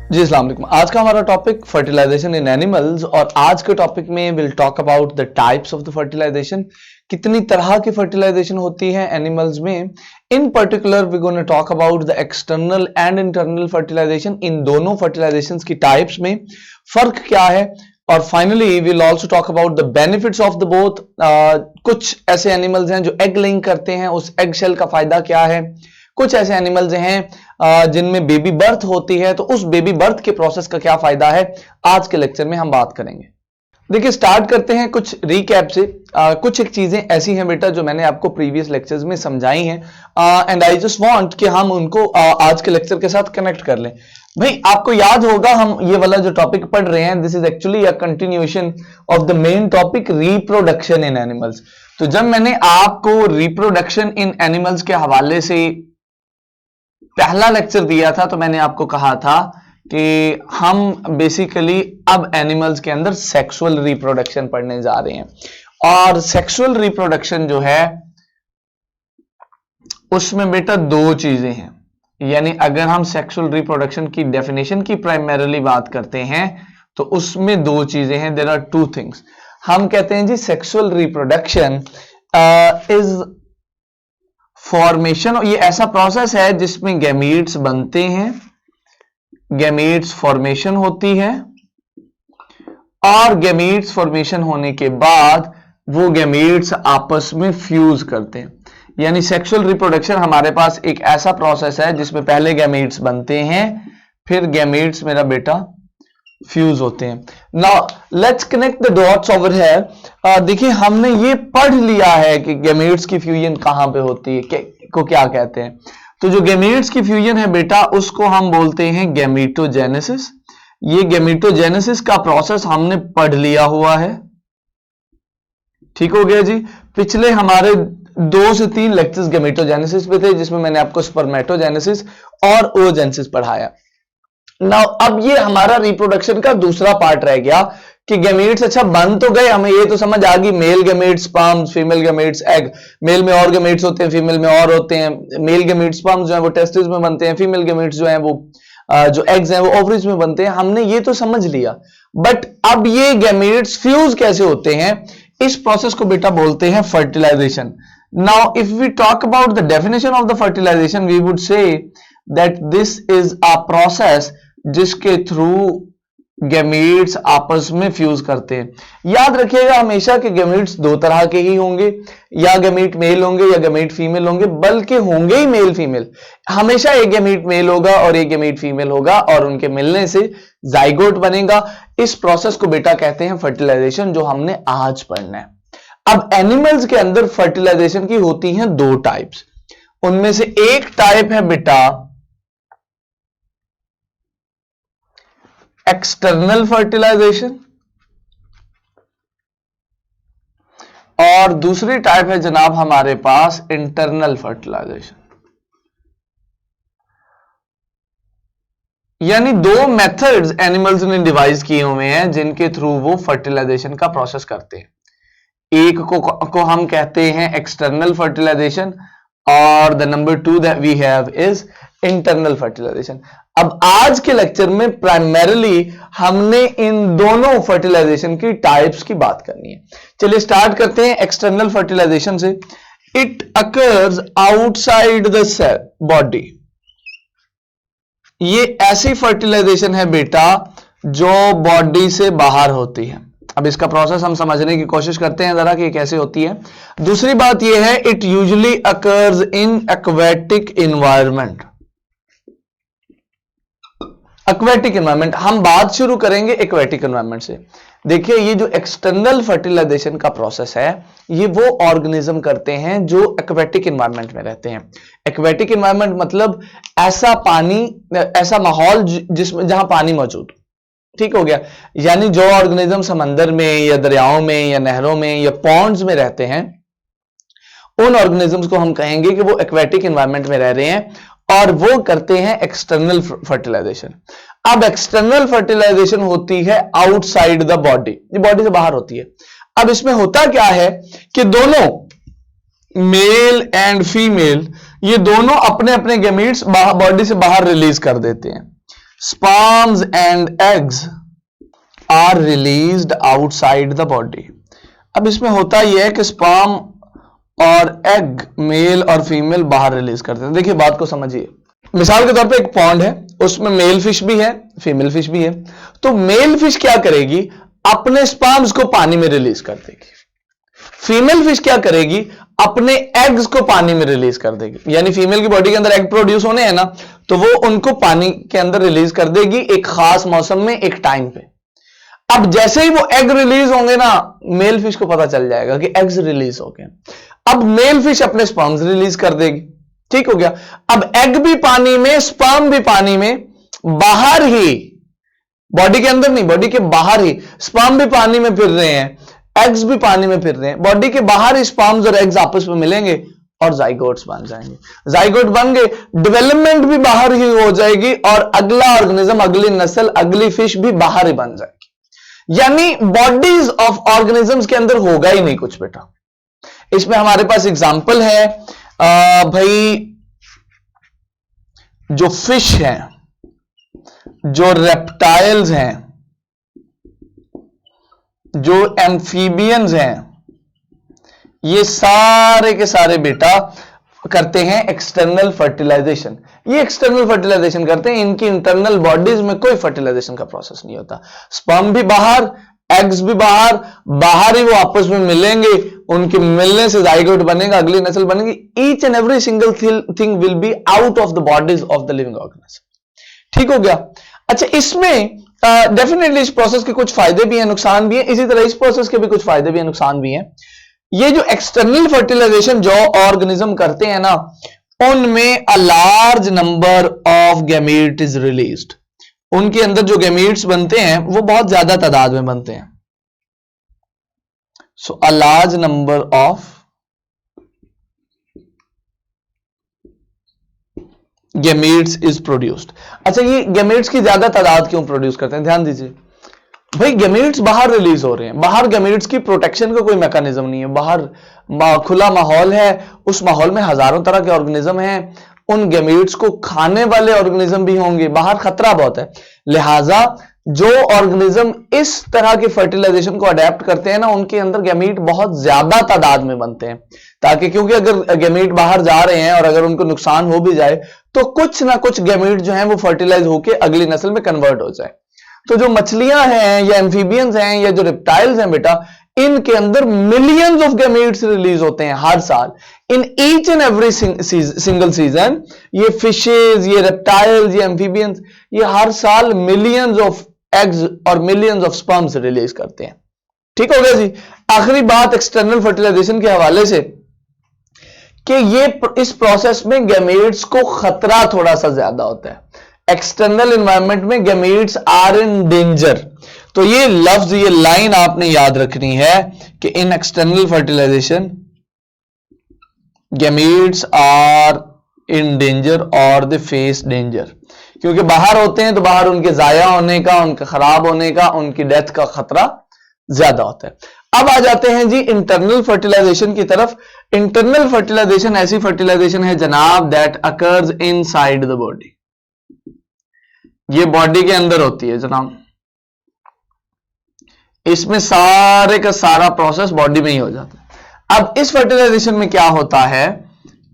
जी अस्सलाम वालेकुम। आज का हमारा टॉपिक फर्टिलाइजेशन इन एनिमल्स, और आज के टॉपिक में will talk about the types of the fertilization. कितनी तरह की फर्टिलाइजेशन होती है एनिमल्स में। In particular we gonna talk about the external and internal fertilization. इन दोनों फर्टिलाइजेशंस की टाइप्स में फर्क क्या है, और finally will also talk about the benefits of the both. कुछ ऐसे एनिमल्स हैं जो एग लेइंग करते हैं, उस एग शेल का फायदा क्या है। कुछ ऐसे एनिमल्स हैं जिनमें बेबी बर्थ होती है, तो उस बेबी बर्थ के प्रोसेस का क्या फायदा है, आज के लेक्चर में हम बात करेंगे। देखिए स्टार्ट करते हैं कुछ रिकैप से। कुछ एक चीजें ऐसी हैं बेटा जो मैंने आपको प्रीवियस लेक्चर्स में समझाई हैं, एंड आई जस्ट वांट कि हम उनको आज के लेक्चर के साथ कनेक्ट कर लें। भाई आपको याद होगा हम ये वाला जो टॉपिक पढ़ रहे हैं, this is actually a continuation of the main topic reproduction in animals. तो जब मैंने आपको रिप्रोडक्शन इन एनिमल्स के हवाले से पहला लेक्चर दिया था, तो मैंने आपको कहा था कि हम बेसिकली अब एनिमल्स के अंदर सेक्सुअल रिप्रोडक्शन पढ़ने जा रहे हैं। और सेक्सुअल रिप्रोडक्शन जो है उसमें बेटा दो चीजें हैं, यानी अगर हम सेक्सुअल रिप्रोडक्शन की डेफिनेशन की प्राइमरीली बात करते हैं तो उसमें दो चीजें हैं, देयर आर टू थिंग्स। हम कहते हैं जी सेक्सुअल रिप्रोडक्शन इज फॉर्मेशन, ये ऐसा प्रोसेस है जिसमें गैमीट्स बनते हैं, गैमीट्स फॉर्मेशन होती है, और गैमीट्स फॉर्मेशन होने के बाद वो गैमीट्स आपस में फ्यूज करते हैं। यानी सेक्सुअल रिप्रोडक्शन हमारे पास एक ऐसा प्रोसेस है जिसमें पहले गैमीट्स बनते हैं, फिर गैमीट्स मेरा बेटा फ्यूज होते हैं। Now let's connect the dots over here. देखिए हमने ये पढ़ लिया है कि गैमीट्स की फ्यूजन कहां पे होती है, को क्या कहते हैं। तो जो गैमीट्स की फ्यूजन है बेटा उसको हम बोलते हैं गैमीटोजेनेसिस। ये गैमीटोजेनेसिस का प्रोसेस हमने पढ़ लिया हुआ है, ठीक हो गया जी। पिछले हमारे 2 से 3 लेक्चर्स गैमीटोजेनेसिस पे थे, जिसमें मैंने आपको स्पर्मेटोजेनेसिस और oogenesis पढ़ाया। नाउ अब ये हमारा रिप्रोडक्शन का दूसरा पार्ट रह गया कि गैमीट्स अच्छा बन तो गए, हमें ये तो समझ आ गई, male gametes sperms, female gametes egg. Male में और गैमीट्स होते हैं, फीमेल में और होते हैं। मेल गैमीट्स स्पर्म्स जो है वो टेस्टिस में बनते हैं, फीमेल गैमीट्स जो है वो जो एग्स हैं वो ओवरीज में बनते हैं। हमने ये तो समझ लिया, बट अब ये गैमीट्स फ्यूज कैसे होते हैं, इस प्रोसेस को बेटा बोलते हैं fertilisation. Now if we talk about the definition of the fertilisation, we would say that this is a process जिसके थ्रू गैमीट्स आपस में फ्यूज करते हैं। याद रखिएगा हमेशा कि गैमीट्स 2 तरह के ही होंगे, या गैमीट मेल होंगे या गैमीट फीमेल होंगे, बल्कि होंगे ही मेल फीमेल। हमेशा एक गैमीट मेल होगा और एक गैमीट फीमेल होगा, और उनके मिलने से जाइगोट बनेगा। इस प्रोसेस को बेटा कहते हैं फर्टिलाइजेशन, जो हमने आज पढ़ना है। अब एनिमल्स के अंदर फर्टिलाइजेशन की होती हैं 2 टाइप्स। उनमें से एक टाइप है बेटा एक्सटर्नल फर्टिलाइजेशन, और दूसरी टाइप है जनाब हमारे पास इंटरनल फर्टिलाइजेशन। यानी 2 मेथड्स एनिमल्स ने डिवाइस किए हुए हैं जिनके थ्रू वो फर्टिलाइजेशन का प्रोसेस करते हैं। एक को हम कहते हैं एक्सटर्नल फर्टिलाइजेशन, और the number 2 that we have is internal fertilisation. अब आज के लेक्चर में प्राइमरीली हमने इन दोनों फर्टिलाइजेशन की टाइप्स की बात करनी है। चलिए स्टार्ट करते हैं एक्सटर्नल फर्टिलाइजेशन से। It occurs outside the cell body. ये ऐसी फर्टिलाइजेशन है बेटा जो बॉडी से बाहर होती है। अब इसका प्रोसेस हम समझने की कोशिश करते हैं जरा कि कैसे होती है। दूसरी बात यह है, it usually occurs in aquatic environment. Aquatic environment, हम बात शुरू करेंगे एक्वेटिक एनवायरनमेंट से। देखिए ये जो एक्सटर्नल फर्टिलाइजेशन का प्रोसेस है, ये वो ऑर्गेनिज्म करते हैं जो एक्वेटिक एनवायरनमेंट में रहते हैं। एक्वेटिक एनवायरनमेंट मतलब ऐसा पानी, ऐसा माहौल जिसमें जहां पानी मौजूद, ठीक हो गया। यानी जो ऑर्गेनिज्म समंदर में या दरियाओं में या नहरों में या पॉन्ड्स में रहते हैं, उन ऑर्गेनिजम्स को हम कहेंगे कि वो एक्वेटिक एनवायरनमेंट में रह रहे हैं, और वो करते हैं एक्सटर्नल फर्टिलाइजेशन। अब एक्सटर्नल फर्टिलाइजेशन होती है आउटसाइड द बॉडी, ये बॉडी से बाहर होती है। अब इसमें होता क्या है कि दोनों मेल एंड फीमेल, ये दोनों अपने अपने गैमीट्स बॉडी से बाहर रिलीज कर देते हैं। Sperms and eggs are released outside the body. अब इसमें होता यह है कि स्पर्म और एग मेल और फीमेल बाहर रिलीज करते हैं। देखिए बात को समझिए, मिसाल के तौर पे एक पॉन्ड है, उसमें मेल फिश भी है फीमेल फिश भी है। तो मेल फिश क्या करेगी, अपने स्पर्म्स को पानी में रिलीज कर देगी। फीमेल फिश क्या करेगी, अपने एग्स को पानी में रिलीज कर देगी। यानी फीमेल की बॉडी के अंदर एग प्रोड्यूस होने हैं ना, तो वो उनको पानी के अंदर रिलीज कर देगी एक खास मौसम में, एक टाइम पे। अब जैसे ही वो एग रिलीज होंगे ना, मेल फिश को पता चल जाएगा कि एग्स रिलीज हो गए। अब मेल फिश अपने स्पर्म्स रिलीज कर देगी। ठीक हो गया। अब एग भी पानी में, स्पर्म भी पानी में, बाहर ही, बॉडी के अंदर नहीं, बॉडी के बाहर ही स्पर्म भी पानी में फिर रहे हैं, एग्स भी पानी में फिर रहे हैं। बॉडी के बाहर ही स्पर्म्स और एग्स आपस में मिलेंगे और जाइगोट्स बन जाएंगे। जाइगोट बन गए, डेवलपमेंट भी बाहर ही हो जाएगी और अगला ऑर्गेनिज्म, अगली नस्ल, अगली फिश भी बाहर ही बन जाएगी। यानी बॉडीज ऑफ ऑर्गेनिजम्स के अंदर होगा ही नहीं कुछ बेटा। इसमें हमारे पास एग्जांपल है भाई, जो फिश हैं, जो रेप्टाइल्स हैं, जो एम्फीबियंस हैं, ये सारे के सारे बेटा करते हैं एक्सटर्नल फर्टिलाइजेशन। ये एक्सटर्नल फर्टिलाइजेशन करते हैं, इनकी इंटरनल बॉडीज में कोई फर्टिलाइजेशन का प्रोसेस नहीं होता। स्पर्म भी बाहर, एग्स भी बाहर, बाहर ही वो आपस में मिलेंगे, उनके मिलने से जाइगोट बनेगा, अगली नस्ल बनेगी। Each and every single thing will be out of the bodies of the living organism. ठीक हो गया। अच्छा, इसमें डेफिनेटली इस प्रोसेस के कुछ फायदे भी हैं, नुकसान भी हैं। इसी तरह इस प्रोसेस के भी कुछ फायदे भी हैं, नुकसान भी हैं। ये जो एक्सटर्नल फर्टिलाइजेशन जो ऑर्गेनिज्म करते हैं ना, उनमें अ large number of gamete is released. उनके अंदर जो गैमीट्स बनते हैं वो बहुत ज्यादा तादाद में बनते हैं। So a large number of gametes is produced. अच्छा, ये गैमीट्स की ज्यादा तादाद क्यों प्रोड्यूस करते हैं, ध्यान दीजिए भाई। गैमीट्स बाहर रिलीज हो रहे हैं, बाहर गैमीट्स की प्रोटेक्शन का कोई मैकेनिज्म नहीं है। बाहर खुला माहौल है, उस माहौल में हजारों तरह के ऑर्गेनिज्म हैं, उन गैमीट्स को खाने वाले ऑर्गेनिज्म भी होंगे, बाहर खतरा बहुत है। लिहाजा जो ऑर्गेनिज्म इस तरह के फर्टिलाइजेशन को अडेप्ट करते हैं ना, उनके अंदर गैमीट बहुत ज्यादा तादाद में बनते हैं, ताकि क्योंकि अगर गैमीट बाहर जा रहे हैं और अगर उनको नुकसान हो भी जाए तो कुछ ना कुछ गैमीट जो है वो फर्टिलाइज होकर अगली नस्ल में कन्वर्ट हो जाए। तो जो मछलियां हैं या एम्फीबियंस हैं या जो रेप्टाइल्स हैं बेटा, इनके अंदर मिलियंस ऑफ गैमीट्स रिलीज होते हैं हर साल। In each and every single season ये फिशेज, ये रेप्टाइल्स, ये एम्फीबियंस, ये हर साल मिलियंस ऑफ एग्स और मिलियंस ऑफ स्पर्म्स रिलीज करते हैं। ठीक हो गया जी। आखिरी बात एक्सटर्नल फर्टिलाइजेशन के हवाले से कि ये इस प्रोसेस में गैमीट्स को खतरा थोड़ा सा ज्यादा होता है। एक्सटर्नल एनवायरनमेंट में गैमीट्स आर इन डेंजर। तो ये लफ्ज, ये लाइन आपने याद रखनी है कि in external fertilisation gametes are in danger और दे फेस डेंजर। क्योंकि बाहर होते हैं तो बाहर उनके जाया होने का, उनके खराब होने का, उनकी डेथ का खतरा ज्यादा होता है। अब आ जाते हैं जी इंटरनल फर्टिलाइजेशन की तरफ। इंटरनल फर्टिलाइजेशन ऐसी फर्टिलाइजेशन है जनाब that occurs inside the body. ये बॉडी के अंदर होती है जनाब, इसमें सारे का सारा प्रोसेस बॉडी में ही हो जाता है। अब इस फर्टिलाइजेशन में क्या होता है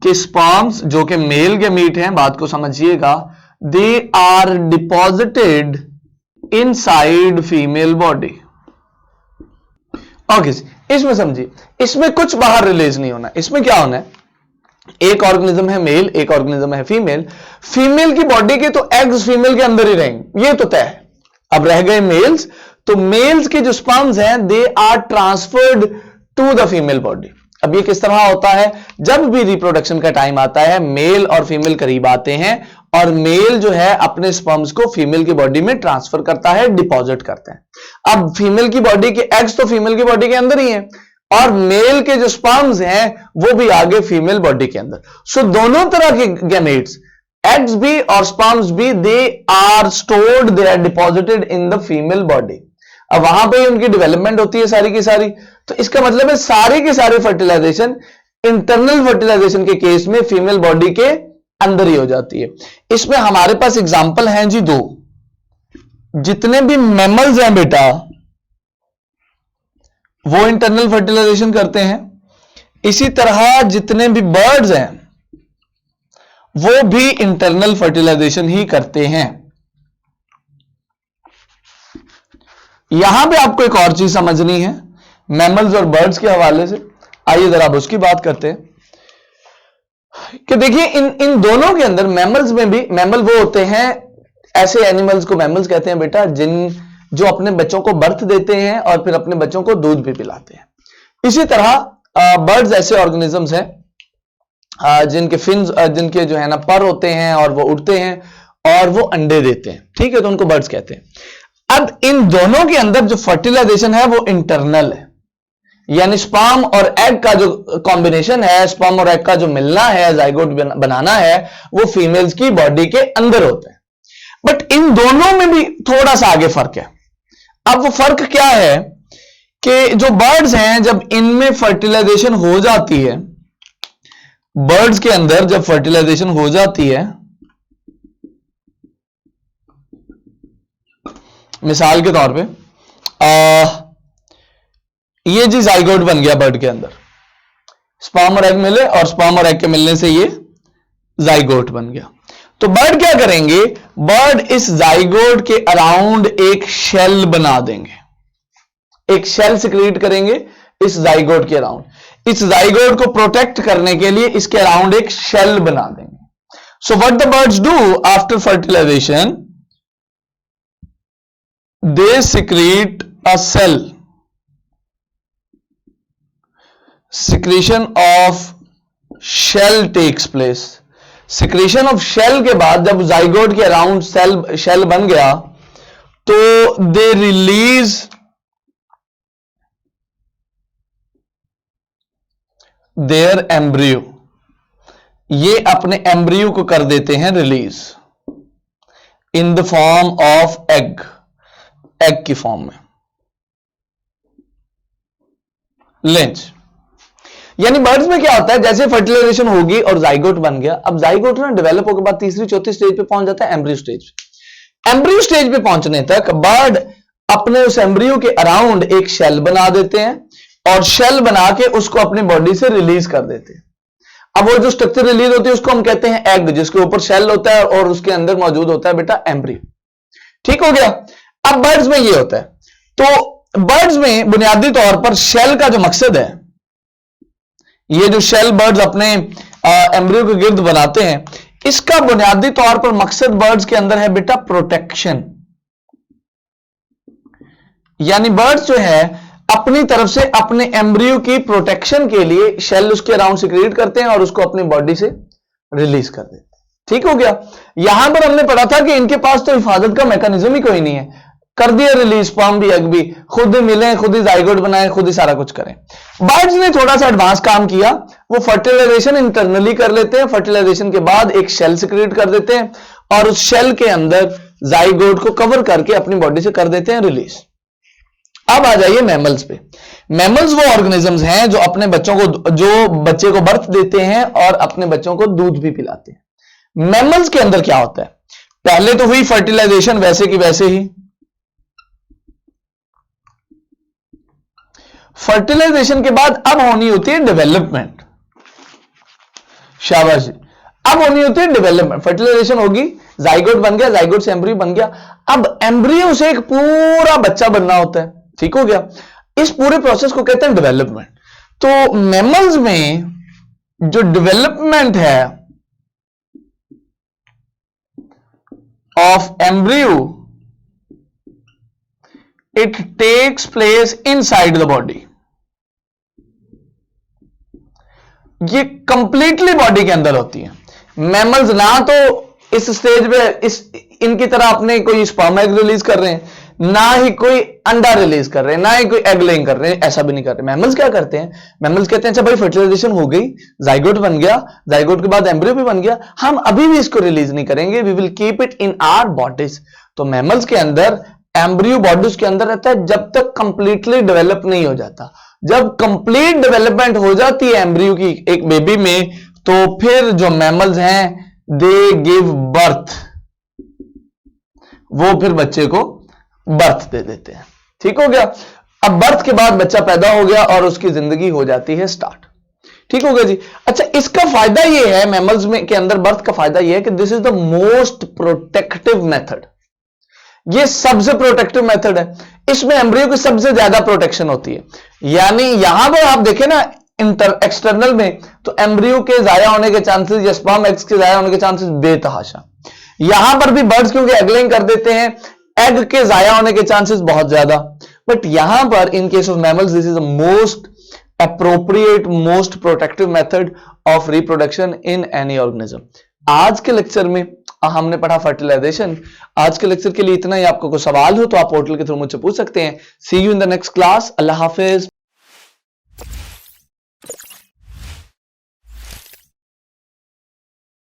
कि स्पर्म्स जो कि मेल गैमीट हैं, बात को समझिएगा, they are deposited inside female body. Okay, इसमें समझिए, इसमें कुछ बाहर रिलीज नहीं होना। इसमें क्या होना है, एक ऑर्गेनिज्म है मेल, एक ऑर्गेनिज्म है फीमेल। फीमेल की बॉडी के तो एग्स फीमेल के अंदर ही रहेंगे, ये तो तय है। अब रह गए मेल्स, तो मेल्स के जो स्पर्म्स हैं they are transferred to the female body. अब ये किस तरह होता है, जब भी रिप्रोडक्शन का टाइम आता है, मेल और फीमेल करीब आते हैं और मेल जो है अपने स्पर्म्स को फीमेल की बॉडी में ट्रांसफर करता है, डिपॉजिट करते हैं। अब फीमेल की बॉडी के एग्स तो फीमेल की बॉडी के अंदर ही हैं और मेल के जो स्पर्म्स हैं वो भी आगे फीमेल बॉडी के अंदर। सो दोनों तरह के गैमेट्स, एग्स भी और स्पर्म्स भी, they are stored, they are deposited in the female body. अब वहां पे उनकी डेवलपमेंट होती है सारी की सारी। तो इसका मतलब है सारी की सारी फर्टिलाइजेशन इंटरनल फर्टिलाइजेशन के केस में फीमेल बॉडी के अंदर ही हो जाती है। इसमें हमारे पास एग्जांपल हैं जी दो। जितने भी मैमल्स हैं बेटा वो इंटरनल फर्टिलाइजेशन करते हैं, इसी तरह जितने भी बर्ड्स हैं वो भी इंटरनल फर्टिलाइजेशन ही करते हैं। यहां पे आपको एक और चीज समझनी है मैमल्स और बर्ड्स के हवाले से, आइए जरा अब उसकी बात करते हैं कि देखिए इन दोनों के अंदर मैमल्स में भी, मैमल वो होते हैं ऐसे एनिमल्स को मैमल्स कहते हैं बेटा जो अपने बच्चों को बर्थ देते हैं और फिर अपने बच्चों को दूध भी पिलाते हैं। इसी तरह बर्ड्स ऐसे ऑर्गेनिजम्स हैं जिनके फिन्स, जिनके जो है ना पर होते हैं और वो उड़ते हैं और वो अंडे देते हैं, ठीक है, तो उनको बर्ड्स कहते हैं। अब इन दोनों के अंदर जो फर्टिलाइजेशन है वो इंटरनल है, यानी स्पर्म और एग का जो कॉम्बिनेशन है, स्पर्म और एग का जो मिलना है, जाइगोट बनाना है, वो फीमेल्स की बॉडी के अंदर होता है। बट इन दोनों में भी थोड़ा सा आगे फर्क है। अब वो फर्क क्या है कि जो बर्ड्स हैं जब इनमें फर्टिलाइजेशन हो जाती है, बर्ड्स के अंदर जब फर्टिलाइजेशन हो जाती है, मिसाल के तौर पे ये जी जाइगोट बन गया बर्ड के अंदर, स्पर्म और एग मिले और स्पर्म और एग के मिलने से ये जाइगोट बन गया। तो बर्ड क्या करेंगे, बर्ड इस जाइगोट के अराउंड एक शेल बना देंगे, एक शेल सिक्रीट करेंगे इस जाइगोट के अराउंड। इस जाइगोट को प्रोटेक्ट करने के लिए इसके अराउंड एक शेल बना देंगे। So what the birds do after fertilisation, they secrete a shell, secretion of shell takes place। secretion of shell के बाद जब जाइगोट के अराउंड शेल बन गया तो दे रिलीज देयर एम्ब्रियो, ये अपने एम्ब्रियो को कर देते हैं release in the form of egg, egg की फॉर्म में, लेंच। यानी बर्ड्स में क्या होता है, जैसे फर्टिलाइजेशन होगी और जाइगोट बन गया, अब जाइगोट ना डेवलप होकर बाद तीसरी चौथी स्टेज पे पहुंच जाता है एम्ब्रियो स्टेज। एम्ब्रियो स्टेज पे पहुंचने तक बर्ड अपने उस एम्ब्रियो के अराउंड एक शेल बना देते हैं और शेल बना के उसको अपनी बॉडी से रिलीज कर देते हैं। अब वो जो स्ट्रक्चर रिलीज होती है उसको हम कहते हैं एग, जिसके ऊपर शेल होता है और उसके अंदर मौजूद होता है बेटा एम्ब्रियो। ठीक हो गया। अब बर्ड्स में ये होता है, तो बर्ड्स में बुनियादी तौर पर शेल का जो मकसद है, ये जो शेल बर्ड्स अपने एम्ब्रियो के गिर्द बनाते हैं, इसका बुनियादी तौर पर मकसद बर्ड्स के अंदर है बेटा प्रोटेक्शन। यानी बर्ड्स जो है अपनी तरफ से अपने एम्ब्रियो की प्रोटेक्शन के लिए शेल उसके अराउंड सिक्रीट करते हैं और उसको अपनी बॉडी से रिलीज कर देते हैं। ठीक हो गया। यहां पर हमने पढ़ा था कि इनके पास तो हिफाजत का मैकेनिज्म ही कोई नहीं है, कर दिया रिलीज, स्पर्म भी एग भी, खुद ही मिले, खुद ही जाइगोट बनाए, खुद ही सारा कुछ करें। बर्ड्स ने थोड़ा सा एडवांस काम किया, वो फर्टिलाइजेशन इंटरनली कर लेते हैं, फर्टिलाइजेशन के बाद एक शेल सिक्रीट कर देते हैं और उस शेल के अंदर जाइगोट को कवर करके अपनी बॉडी से कर देते हैं रिलीज। अब आ जाइए मैमल्स पे। मैमल्स वो ऑर्गेनिजम्स हैं जो अपने बच्चों को, जो बच्चे को बर्थ देते हैं और अपने बच्चों को दूध भी पिलाते हैं। मैमल्स के अंदर क्या होता है, पहले तो हुई फर्टिलाइजेशन वैसे की वैसे ही, फर्टिलाइजेशन के बाद अब होनी होती है डेवलपमेंट। शाबाश जी, अब होनी होती है डेवलपमेंट। फर्टिलाइजेशन होगी, जाइगोट बन गया, जाइगोट से एम्ब्रियो बन गया, अब एम्ब्रियो से एक पूरा बच्चा बनना होता है। ठीक हो गया। इस पूरे प्रोसेस को कहते हैं डेवलपमेंट। तो मैमल्स में जो डेवलपमेंट है of embryo, it takes place inside the body. ये कंप्लीटली बॉडी के अंदर होती है। मैमल्स ना तो इस स्टेज पे इनकी तरह अपने कोई स्पर्म एग रिलीज कर रहे हैं, ना ही कोई अंडा रिलीज कर रहे हैं, ना ही कोई एग लेइंग कर रहे हैं, ऐसा भी नहीं कर रहे। मैमल्स क्या करते हैं, मैमल्स कहते हैं अच्छा भाई फर्टिलाइजेशन हो गई, जाइगोट बन गया, जाइगोट के बाद एम्ब्रियो भी बन गया, हम अभी भी इसको रिलीज नहीं करेंगे, we will keep it in our bodies. तो मैमल्स के अंदर एम्ब्रियो बॉडीज के अंदर रहता है जब तक कंप्लीटली डेवलप नहीं हो जाता। जब कंप्लीट डेवलपमेंट हो जाती है एम्ब्रियो की एक बेबी में, तो फिर जो मैमल्स हैं दे गिव बर्थ, वो फिर बच्चे को बर्थ दे देते हैं। ठीक हो गया। अब बर्थ के बाद बच्चा पैदा हो गया और उसकी जिंदगी हो जाती है स्टार्ट। ठीक हो गया जी। अच्छा, इसका फायदा यह है मैमल्स में के अंदर बर्थ का फायदा यह है कि this is the most protective method. ये सबसे प्रोटेक्टिव मेथड है। इसमें एम्ब्रियो की सबसे ज्यादा प्रोटेक्शन होती है। यानी यहां पर आप देखें ना एक्सटर्नल में, तो एम्ब्रियो के जाया होने के चांसेस या स्पर्म एग्स के जाया होने के चांसेस बेतहाशा। यहां पर भी बर्ड्स क्योंकि एगलिंग कर देते हैं, एग के जाया होने के चांसेस बहुत ज्यादा। बट यहां पर in case of mammals this is the most appropriate most protective method of reproduction in any organism। आज के लेक्चर में हमने पढ़ा फर्टिलाइजेशन। आज के लेक्चर के लिए इतना ही। आपको कोई सवाल हो तो आप पोर्टल के थ्रू मुझसे पूछ सकते हैं। See you in the next class. अल्लाह हाफिज।